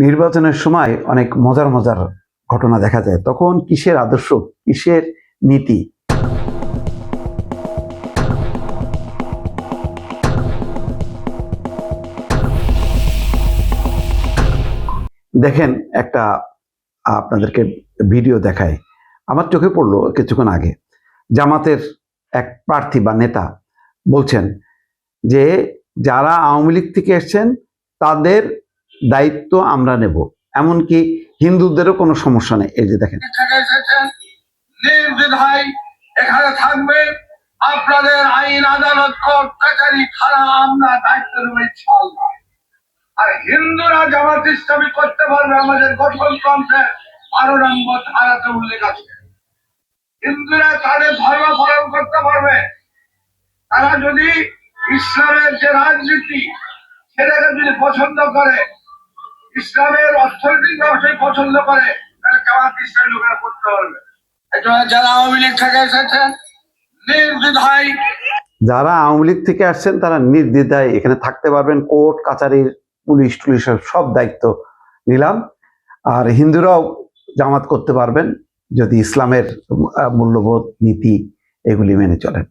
নির্বাচনের সময় অনেক মজার মজার ঘটনা দেখা যায়। তখন কিসের আদর্শ, কিসের নীতি। দেখেন, একটা আপনাদেরকে ভিডিও দেখায়, আমার চোখে পড়লো কিছুক্ষণ আগে। জামাতের এক প্রার্থী বা নেতা বলছেন যে যারা আওয়ামী লীগ থেকে এসছেন তাদের দায়িত্ব আমরা নেব, এমনকি হিন্দুদেরও কোনো সমস্যা নেই। এই যে দেখেন, নির্দ্বিধায় এখানে থাকবে, আপনাদের আইন আদালত কোর্ট কাছারি থানা আমরা দায়িত্ব নেব ইনশাআল্লাহ। আর হিন্দুরা জামাত ইসলামী করতে পারবে, আমাদের গঠনতন্ত্রের 12 নম্বর ধারাতে উল্লেখ আছে। হিন্দুরা তাদের ধর্ম পালন করতে পারবে। তারা যদি ইসলামের যে রাজনীতি সেটাকে যদি পছন্দ করে, ইসলামের অর্থনৈতিক ব্যবসায় পছন্দ করে, তাহলে জামাত ইসলামী লোকেরা করতে পারবে। যারা আওয়ামী লীগ থেকে এসেছেন নির্দ্বিধায়, যারা আওয়ামী লীগ থেকে আসছেন তারা নির্দ্বিধায় এখানে থাকতে পারবেন। কোর্ট কাছারির পুলিশ টুলিশের সব দায়িত্ব নিলাম। আর হিন্দুরাও জামাত করতে পারবেন যদি ইসলামের মূল্যবোধ নীতি এগুলি মেনে চলেন।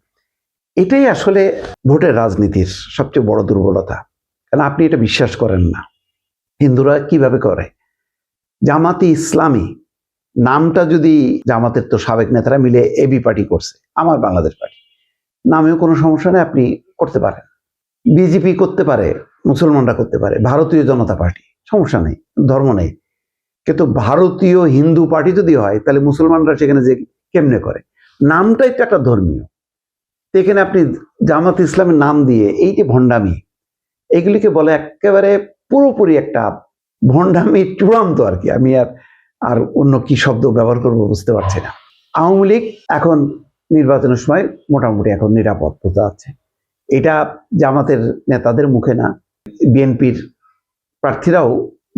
এটাই আসলে ভোটের রাজনীতির সবচেয়ে বড় দুর্বলতা। কারণ আপনি এটা বিশ্বাস করেন না। হিন্দুরা কিভাবে করে? জামাতে ইসলামী নামটা যদি, জামাতের তো সাবেক নেতারা মিলে এবি পার্টি করছে, আমার বাংলাদেশ পার্টি, নামেও কোনো সমস্যা নেই, আপনি করতে পারেন। বিজেপি করতে পারে, মুসলমানরা করতে পারে, ভারতীয় জনতা পার্টি, সমস্যা নেই, ধর্ম নেই। কিন্তু ভারতীয় হিন্দু পার্টি যদি হয় তাহলে মুসলমানরা সেখানে যে কেমনে করে? নামটাই তো একটা ধর্মীয়। তো এখানে আপনি জামাত ইসলামের নাম দিয়ে এই যে ভণ্ডামি, এগুলিকে বলে একেবারে পুরোপুরি একটা ভণ্ডামি চূড়ান্ত আর কি। আমি আর অন্য কি শব্দ ব্যবহার করবো বুঝতে পারছি না। আওয়ামী লীগ এখন নির্বাচনের সময় মোটামুটি এখন নিরাপদ বোঝা যাচ্ছে। এটা জামাতের নেতাদের মুখে না, বিএনপির প্রার্থীরাও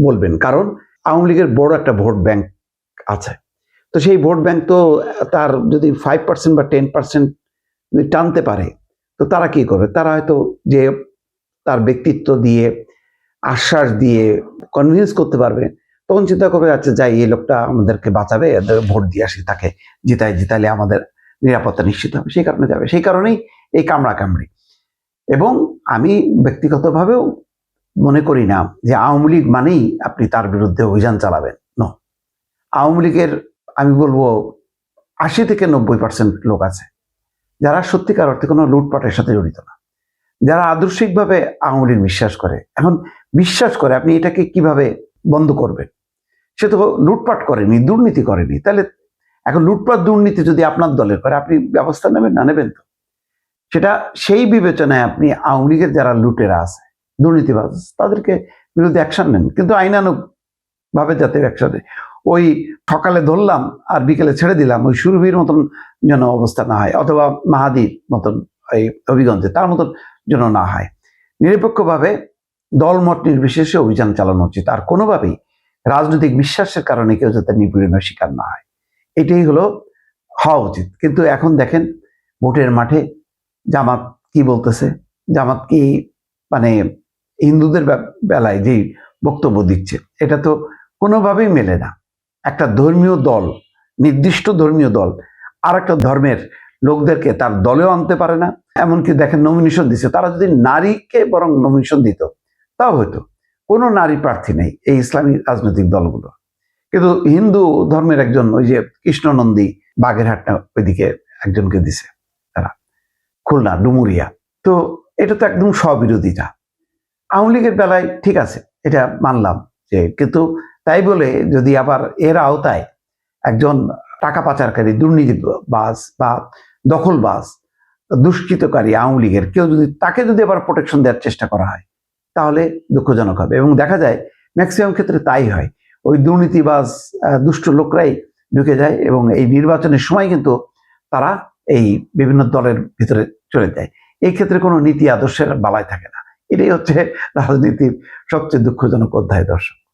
বলবেন। কারণ আওয়ামী লীগের বড় একটা ভোট ব্যাংক আছে। তো সেই ভোট ব্যাংক তো তার যদি 5% বা 10% টানতে পারে, তো তারা কি করবে? তারা হয়তো যে তার ব্যক্তিত্ব দিয়ে, আশ্বাস দিয়ে কনভিন্স করতে পারবে। তখন চিন্তা করবে, আচ্ছা যাই, এই লোকটা আমাদেরকে বাঁচাবে, ভোট দিয়ে আসি, তাকে জিতাইলে আমাদের নিরাপত্তা নিশ্চিত হবে, সেই কারণে যাবে। সেই কারণেই এই কামড়াকামড়ি। এবং আমি ব্যক্তিগতভাবেও মনে করি না যে আওয়ামী লীগ মানেই আপনি তার বিরুদ্ধে অভিযান চালাবেন। নো, আওয়ামী লীগের আমি বলবো 80 থেকে 90% লোক আছে যারা সত্যিকার অর্থে কোনো লুটপাটের সাথে জড়িত না, যারা আদর্শিকভাবে আওয়ামী লীগ বিশ্বাস করে। এখন বিশ্বাস করে, আপনি এটাকে কিভাবে বন্ধ করবেন? সে তো লুটপাট করেনি, দুর্নীতি করেনি। তাহলে এখন লুটপাট দুর্নীতি যদি আপনার দলের করে, আপনি ব্যবস্থা নেবেন না? নেবেন তো। সেটা সেই বিবেচনায় আপনি আওয়ামী লীগের যারা লুটেরা আছে, দুর্নীতিবাজ, তাদেরকে বিরুদ্ধে অ্যাকশন নেন, কিন্তু আইনানুগ ভাবে যাতে একসাথে ওই সকালে ধরলাম আর বিকেলে ছেড়ে দিলাম, ওই সুরভির মতন যেন অবস্থা না হয়, অথবা মাহাদির মতন এই হবিগঞ্জে তার মতন যেন না হয়। নিরপেক্ষভাবে দলমত নির্বিশেষে অভিযান চালানো উচিত। আর কোনোভাবেই রাজনৈতিক বিশ্বাসের কারণে কেউ যাতে নিপীড়নের শিকার না হয়, এটাই হলো হওয়া উচিত। কিন্তু এখন দেখেন ভোটের মাঠে জামাত কি বলতেছে, জামাত কি মানে হিন্দুদের বেলায় যেই বক্তব্য দিচ্ছে, এটা তো কোনোভাবেই মেলে না। একটা ধর্মীয় দল, নির্দিষ্ট ধর্মীয় দল আর একটা ধর্মের লোকদেরকে তার দলেও আনতে পারে না। এমনকি দেখেন নমিনেশন দিচ্ছে, তারা যদি নারীকে বরং নমিনেশন দিত তাও হয়তো। কোনো নারী প্রার্থী নেই এই ইসলামী রাজনৈতিক দলগুলো। কিন্তু হিন্দু ধর্মের একজন, ওই যে কৃষ্ণনন্দী বাগেরহাট ওইদিকে একজনকে দিছে তারা, খুলনা ডুমুরিয়া। তো এটা তো একদম স্ববিরোধিতা। আওয়ামী লীগের বেলায় ঠিক আছে, এটা মানলাম যে, কিন্তু তাই বলে যদি আবার এর আওতায় একজন টাকা পাচারকারী, দুর্নীতিবাজ বা দখলবাজ, দুষ্কৃতকারী আওয়ামী লীগের কেউ যদি, তাকে যদি আবার প্রোটেকশন দেওয়ার চেষ্টা করা হয়, তাহলে দুঃখজনক হবে। এবং দেখা যায় ম্যাক্সিমাম ক্ষেত্রে তাই হয়, ওই দুর্নীতিবাজ দুষ্ট লোকরাই ঢুকে যায় এবং এই নির্বাচনের সময় কিন্তু তারা এই বিভিন্ন দলের ভিতরে চলে যায়। এই ক্ষেত্রে কোনো নীতি আদর্শের বালাই থাকে না। এটাই হচ্ছে রাজনীতির সবচেয়ে দুঃখজনক অধ্যায়, দর্শক।